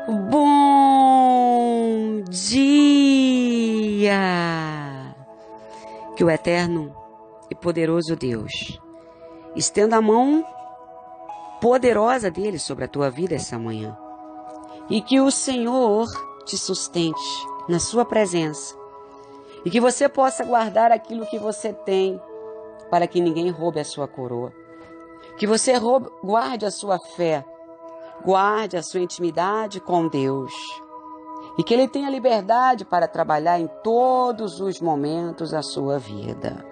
Bom dia! Que o eterno e poderoso Deus estenda a mão poderosa dele sobre a tua vida essa manhã. E que o Senhor te sustente na sua presença. E que você possa guardar aquilo que você tem para que ninguém roube a sua coroa. Que você guarde a sua fé. Guarde a sua intimidade com Deus. E que Ele tenha liberdade para trabalhar em todos os momentos da sua vida.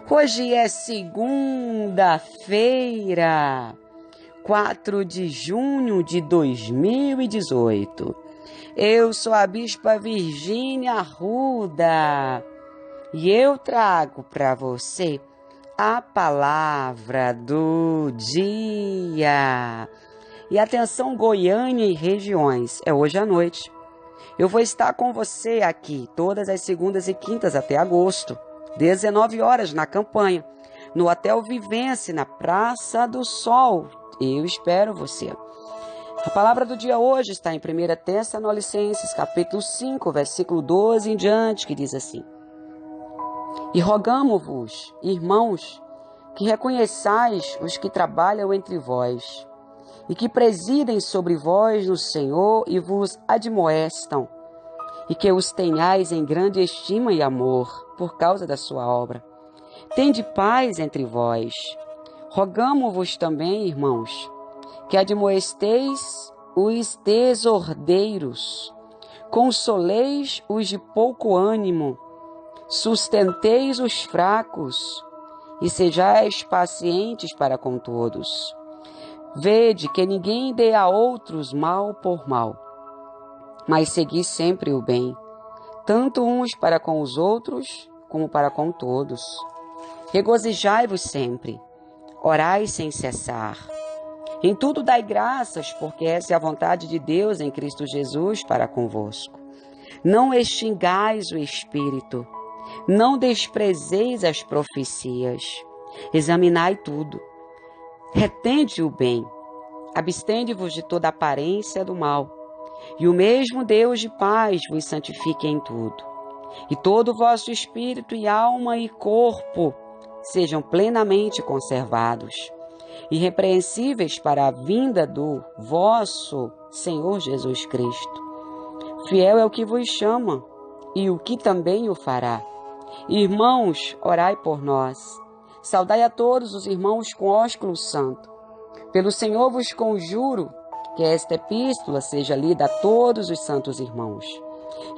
Hoje é segunda-feira, 4 de junho de 2018. Eu sou a Bispa Virgínia Arruda e eu trago para você a palavra do dia. E atenção, Goiânia e regiões, é hoje à noite. Eu vou estar com você aqui todas as segundas e quintas até agosto, 19 horas na campanha, no Hotel Vivence, na Praça do Sol. Eu espero você. A palavra do dia hoje está em 1 Tessalonicenses, capítulo 5, versículo 12 em diante, que diz assim: E rogamo-vos, irmãos, que reconheçais os que trabalham entre vós, e que presidem sobre vós no Senhor e vos admoestam, e que os tenhais em grande estima e amor, por causa da sua obra. Tende paz entre vós. Rogamo-vos também, irmãos, que admoesteis os desordeiros, consoleis os de pouco ânimo, sustenteis os fracos, e sejais pacientes para com todos. Vede que ninguém dê a outros mal por mal, mas segui sempre o bem, tanto uns para com os outros, como para com todos. Regozijai-vos sempre, orai sem cessar. Em tudo dai graças, porque essa é a vontade de Deus em Cristo Jesus para convosco. Não extingais o Espírito, não desprezeis as profecias. Examinai tudo. Retende o bem, abstende-vos de toda aparência do mal, e o mesmo Deus de paz vos santifique em tudo. E todo o vosso espírito e alma e corpo sejam plenamente conservados, irrepreensíveis para a vinda do vosso Senhor Jesus Cristo. Fiel é o que vos chama, e o que também o fará. Irmãos, orai por nós. Saudai a todos os irmãos com ósculo santo. Pelo Senhor vos conjuro que esta epístola seja lida a todos os santos irmãos.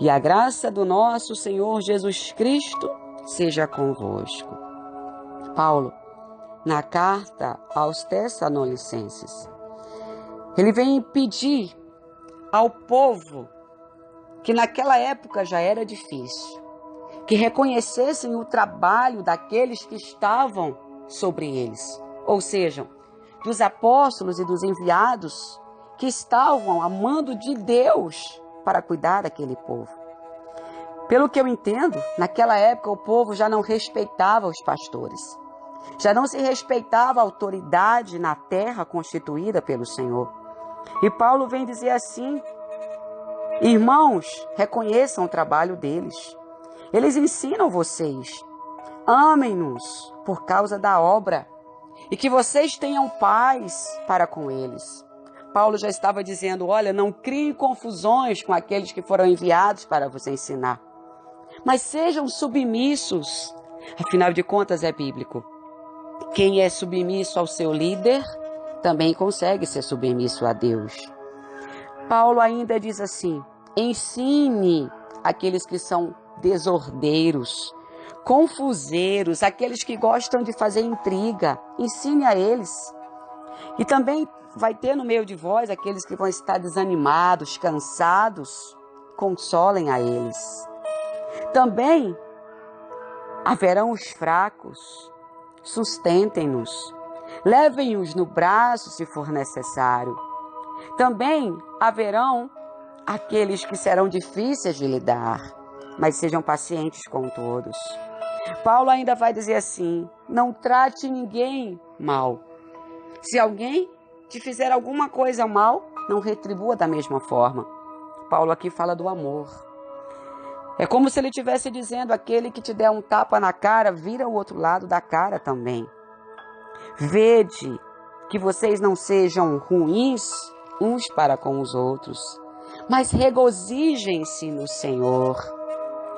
E a graça do nosso Senhor Jesus Cristo seja convosco. Paulo, na carta aos Tessalonicenses, ele vem pedir ao povo que naquela época já era difícil, que reconhecessem o trabalho daqueles que estavam sobre eles, ou seja, dos apóstolos e dos enviados que estavam a mando de Deus para cuidar daquele povo. Pelo que eu entendo, naquela época o povo já não respeitava os pastores, já não se respeitava a autoridade na terra constituída pelo Senhor. E Paulo vem dizer assim: irmãos, reconheçam o trabalho deles. Eles ensinam vocês. Amem-nos por causa da obra e que vocês tenham paz para com eles. Paulo já estava dizendo: olha, não criem confusões com aqueles que foram enviados para vos ensinar, mas sejam submissos. Afinal de contas, é bíblico. Quem é submisso ao seu líder também consegue ser submisso a Deus. Paulo ainda diz assim: ensine aqueles que são desordeiros, confuseiros, aqueles que gostam de fazer intriga, ensine a eles. E também vai ter no meio de vós aqueles que vão estar desanimados, cansados, consolem a eles. Também haverão os fracos, sustentem-nos, levem-os no braço se for necessário. Também haverão aqueles que serão difíceis de lidar, mas sejam pacientes com todos. Paulo ainda vai dizer assim: não trate ninguém mal. Se alguém te fizer alguma coisa mal, não retribua da mesma forma. Paulo aqui fala do amor. É como se ele estivesse dizendo: aquele que te der um tapa na cara, vira o outro lado da cara também. Vede que vocês não sejam ruins uns para com os outros, mas regozijem-se no Senhor.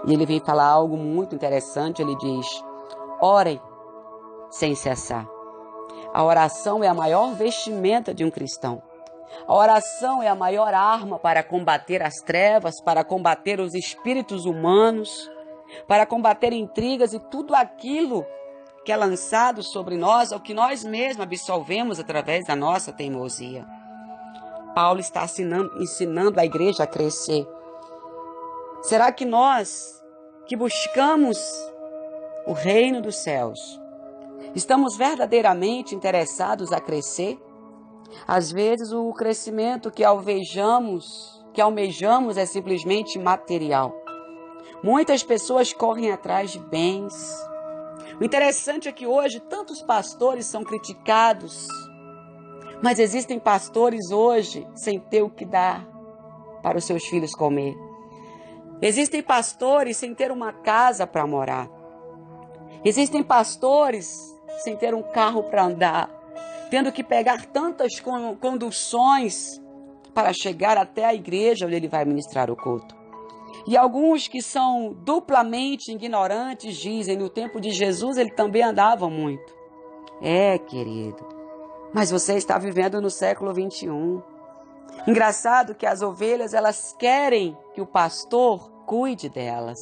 E ele vem falar algo muito interessante. Ele diz: orem sem cessar. A oração é a maior vestimenta de um cristão. A oração é a maior arma para combater as trevas, para combater os espíritos humanos, para combater intrigas e tudo aquilo que é lançado sobre nós, ou que nós mesmos absolvemos através da nossa teimosia. Paulo está ensinando a igreja a crescer. Será que nós, que buscamos o reino dos céus, estamos verdadeiramente interessados a crescer? Às vezes o crescimento que almejamos é simplesmente material. Muitas pessoas correm atrás de bens. O interessante é que hoje tantos pastores são criticados, mas existem pastores hoje sem ter o que dar para os seus filhos comer. Existem pastores sem ter uma casa para morar. Existem pastores sem ter um carro para andar, tendo que pegar tantas conduções para chegar até a igreja onde ele vai ministrar o culto. E alguns que são duplamente ignorantes dizem: no tempo de Jesus ele também andava muito. Querido, mas você está vivendo no século 21. Engraçado que as ovelhas, elas querem que o pastor cuide delas,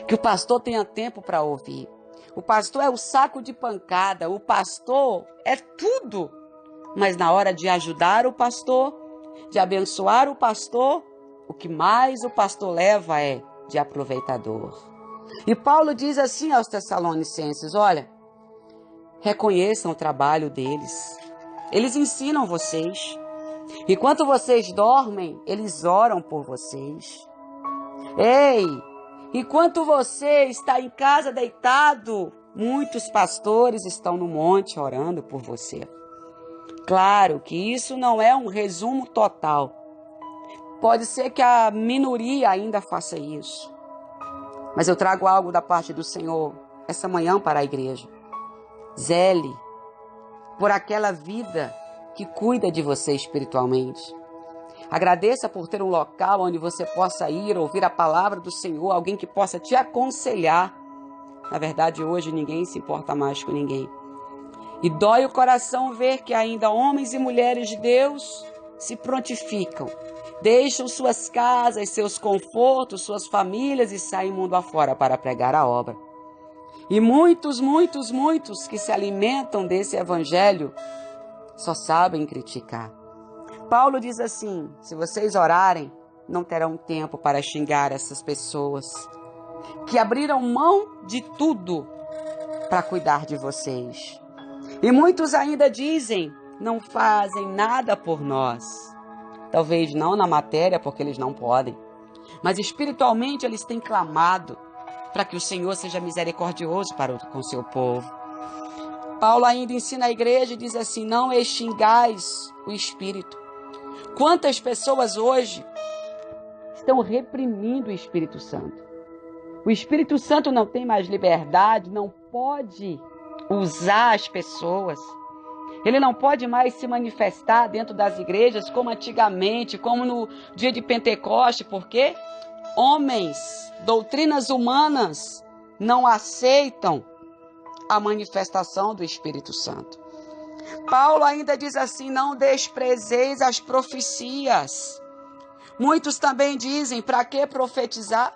que o pastor tenha tempo para ouvir. O pastor é o saco de pancada, o pastor é tudo. Mas na hora de ajudar o pastor, de abençoar o pastor, o que mais o pastor leva é de aproveitador. E Paulo diz assim aos Tessalonicenses: olha, reconheçam o trabalho deles. Eles ensinam vocês. Enquanto vocês dormem, eles oram por vocês. Ei! Enquanto você está em casa deitado, muitos pastores estão no monte orando por você. Claro que isso não é um resumo total. Pode ser que a minoria ainda faça isso. Mas eu trago algo da parte do Senhor essa manhã para a igreja. Zele por aquela vida que cuida de você espiritualmente. Agradeça por ter um local onde você possa ir, ouvir a palavra do Senhor, alguém que possa te aconselhar. Na verdade, hoje ninguém se importa mais com ninguém. E dói o coração ver que ainda homens e mulheres de Deus se prontificam, deixam suas casas, seus confortos, suas famílias e saem mundo afora para pregar a obra. E muitos que se alimentam desse evangelho só sabem criticar. Paulo diz assim: se vocês orarem, não terão tempo para xingar essas pessoas que abriram mão de tudo para cuidar de vocês. E muitos ainda dizem: não fazem nada por nós. Talvez não na matéria, porque eles não podem, mas espiritualmente eles têm clamado para que o Senhor seja misericordioso com o seu povo. Paulo ainda ensina a igreja e diz assim: não extingais o Espírito. Quantas pessoas hoje estão reprimindo o Espírito Santo? O Espírito Santo não tem mais liberdade, não pode usar as pessoas. Ele não pode mais se manifestar dentro das igrejas como antigamente, como no dia de Pentecoste, porque homens, doutrinas humanas, não aceitam a manifestação do Espírito Santo. Paulo ainda diz assim: não desprezeis as profecias. Muitos também dizem: para que profetizar?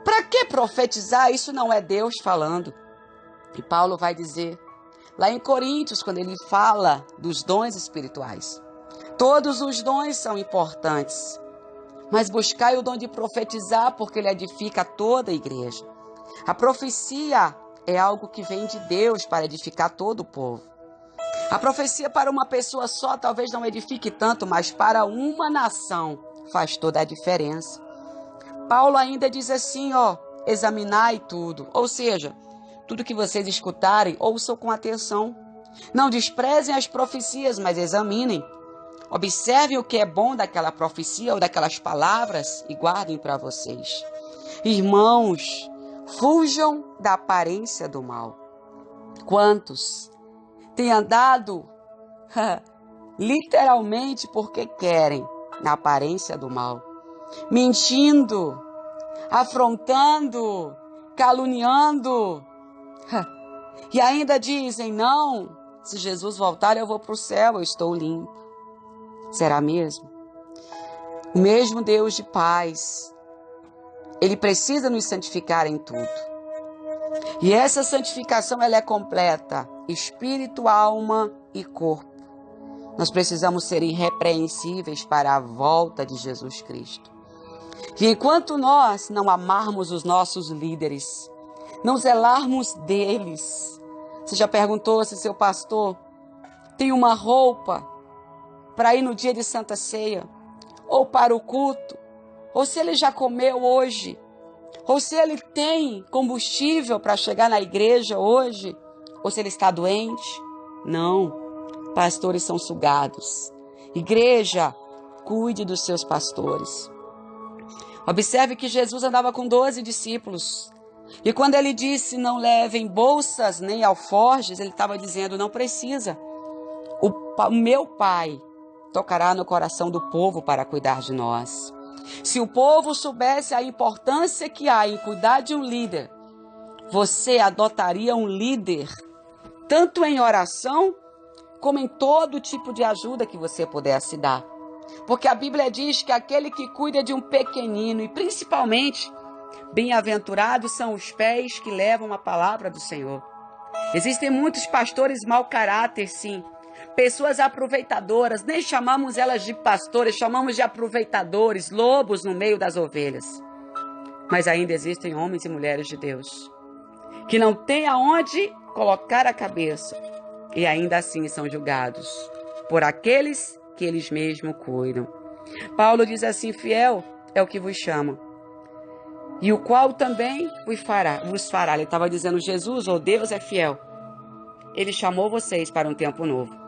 Para que profetizar? Isso não é Deus falando. E Paulo vai dizer lá em Coríntios, quando ele fala dos dons espirituais: todos os dons são importantes, mas buscai o dom de profetizar, porque ele edifica toda a igreja. A profecia é algo que vem de Deus para edificar todo o povo. A profecia para uma pessoa só talvez não edifique tanto, mas para uma nação faz toda a diferença. Paulo ainda diz assim, examinai tudo. Ou seja, tudo que vocês escutarem, ouçam com atenção. Não desprezem as profecias, mas examinem. Observem o que é bom daquela profecia ou daquelas palavras e guardem para vocês. Irmãos, fujam da aparência do mal. Quantos têm andado literalmente porque querem na aparência do mal, mentindo, afrontando, caluniando, e ainda dizem, não, se Jesus voltar eu vou para o céu, eu estou limpo. Será mesmo? O mesmo Deus de paz, Ele precisa nos santificar em tudo. E essa santificação ela é completa, espírito, alma e corpo. Nós precisamos ser irrepreensíveis para a volta de Jesus Cristo. E enquanto nós não amarmos os nossos líderes, não zelarmos deles, você já perguntou se seu pastor tem uma roupa para ir no dia de Santa Ceia, ou para o culto, ou se ele já comeu hoje, ou se ele tem combustível para chegar na igreja hoje, ou se ele está doente? Não, pastores são sugados. Igreja, cuide dos seus pastores. Observe que Jesus andava com 12 discípulos. E quando ele disse, não levem bolsas nem alforjes, ele estava dizendo, não precisa. O meu Pai tocará no coração do povo para cuidar de nós. Se o povo soubesse a importância que há em cuidar de um líder, você adotaria um líder, tanto em oração, como em todo tipo de ajuda que você pudesse dar. Porque a Bíblia diz que aquele que cuida de um pequenino, e principalmente, bem-aventurados são os pés que levam a palavra do Senhor. Existem muitos pastores mau caráter, sim. Pessoas aproveitadoras, nem chamamos elas de pastores, chamamos de aproveitadores, lobos no meio das ovelhas. Mas ainda existem homens e mulheres de Deus que não têm aonde colocar a cabeça e ainda assim são julgados por aqueles que eles mesmos cuidam. Paulo diz assim, fiel é o que vos chama, e o qual também vos fará. Ele estava dizendo, Jesus ou Deus é fiel. Ele chamou vocês para um tempo novo.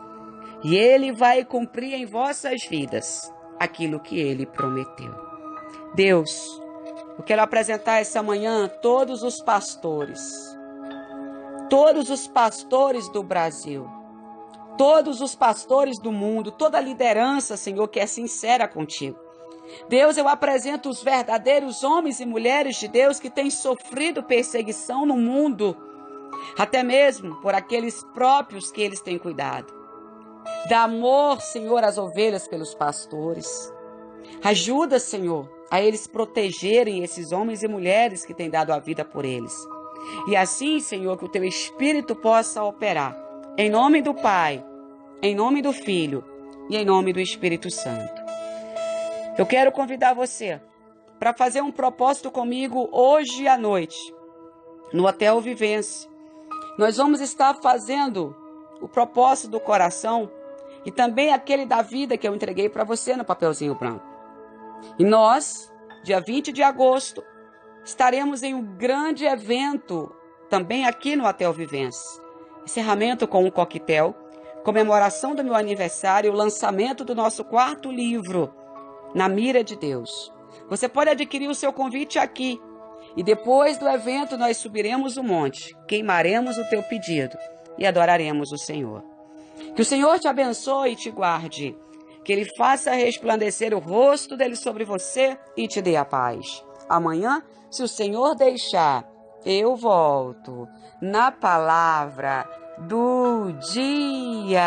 E Ele vai cumprir em vossas vidas aquilo que Ele prometeu. Deus, eu quero apresentar essa manhã todos os pastores do Brasil, todos os pastores do mundo, toda a liderança, Senhor, que é sincera contigo. Deus, eu apresento os verdadeiros homens e mulheres de Deus que têm sofrido perseguição no mundo, até mesmo por aqueles próprios que eles têm cuidado. Dá amor, Senhor, às ovelhas pelos pastores. Ajuda, Senhor, a eles protegerem esses homens e mulheres que têm dado a vida por eles. E assim, Senhor, que o Teu Espírito possa operar. Em nome do Pai, em nome do Filho e em nome do Espírito Santo. Eu quero convidar você para fazer um propósito comigo hoje à noite, no Hotel Vivência. Nós vamos estar fazendo o propósito do coração e também aquele da vida que eu entreguei para você no papelzinho branco. E nós, dia 20 de agosto, estaremos em um grande evento também aqui no Hotel Vivência. Encerramento com um coquetel, comemoração do meu aniversário, o lançamento do nosso 4º livro, Na Mira de Deus. Você pode adquirir o seu convite aqui. E depois do evento nós subiremos o monte, queimaremos o teu pedido e adoraremos o Senhor. Que o Senhor te abençoe e te guarde. Que Ele faça resplandecer o rosto dEle sobre você e te dê a paz. Amanhã, se o Senhor deixar, eu volto na palavra do dia.